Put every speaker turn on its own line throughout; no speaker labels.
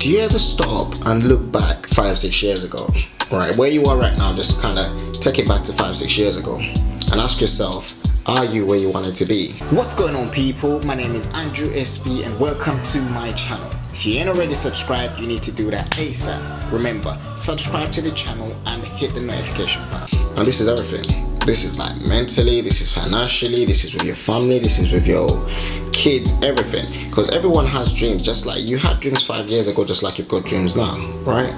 Do you ever stop and look back 5-6 years ago? Right, where you are right now, just kind of take it back to 5-6 years ago and ask yourself, are you where you wanted to be? What's going on, people? My name is Andrew SB and welcome to my channel. If you ain't already subscribed, you need to do that ASAP. Remember, subscribe to the channel and hit the notification button. And this is everything. This is like mentally, this is financially, this is with your family, this is with your kids, everything. Because everyone has dreams, just like you had dreams 5 years ago, just like you've got dreams now, right?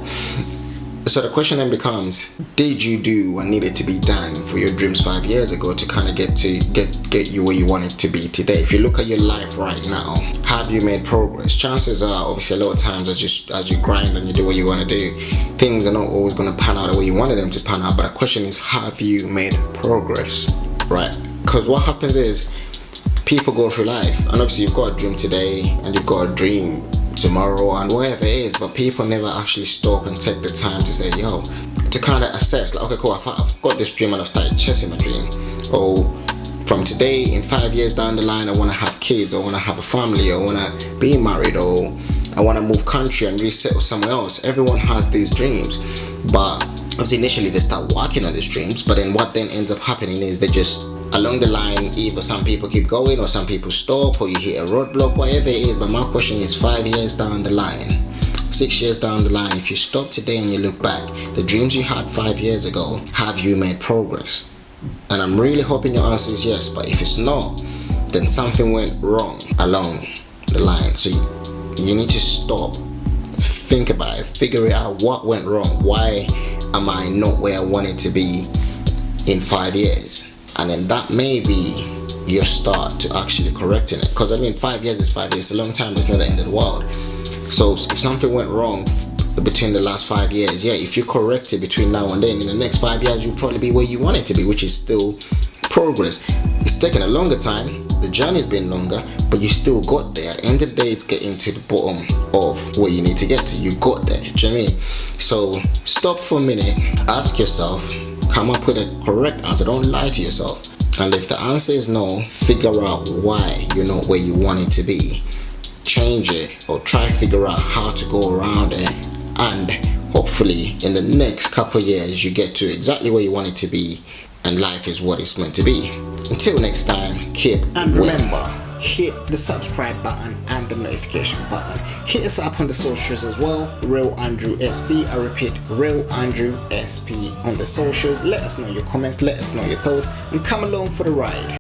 So the question then becomes, did you do what needed to be done for your dreams 5 years ago to kind of get you where you wanted to be today? If you look at your life right now, have you made progress? Chances are, obviously, a lot of times as you grind and you do what you want to do, things are not always going to pan out the way you wanted them to pan out. But the question is, have you made progress, right? Because what happens is, people go through life, and obviously you've got a dream today and you've got a dream tomorrow and whatever it is, but people never actually stop and take the time to say, yo, to kind of assess, like, okay, cool, I've got this dream and I've started chasing my dream. Or from today, in 5 years down the line, I want to have kids, or I want to have a family, or I want to be married, or I want to move country and resettle somewhere else. Everyone has these dreams, but obviously initially they start working on these dreams, but then what then ends up happening is they just, along the line, either some people keep going or some people stop, or you hit a roadblock, whatever it is. But my question is, 5 years down the line, 6 years down the line, if you stop today and you look back, the dreams you had 5 years ago, have you made progress? And I'm really hoping your answer is yes. But if it's not, then something went wrong along the line. So you need to stop, think about it, figure it out, what went wrong. Why am I not where I wanted to be in 5 years? And then that may be your start to actually correcting it. Because I mean, 5 years is 5 years, it's a long time, it's not the end of the world. So if something went wrong between the last 5 years, yeah, if you correct it between now and then, in the next 5 years, you'll probably be where you want it to be, which is still progress. It's taken a longer time, the journey's been longer, but you still got there. At the end of the day, it's getting to the bottom of where you need to get to. You got there, do you know what I mean? So stop for a minute, ask yourself, come up with a correct answer. Don't lie to yourself. And if the answer is no, figure out why you're not where you want it to be. Change it, or try to figure out how to go around it, and hopefully in the next couple of years you get to exactly where you want it to be, and life is what it's meant to be. Until next time, keep and remember, hit the subscribe button and the notification button. Hit us up on the socials as well, Real Andrew SB. I repeat, Real Andrew SB on the socials. Let us know your comments, let us know your thoughts, and come along for the ride.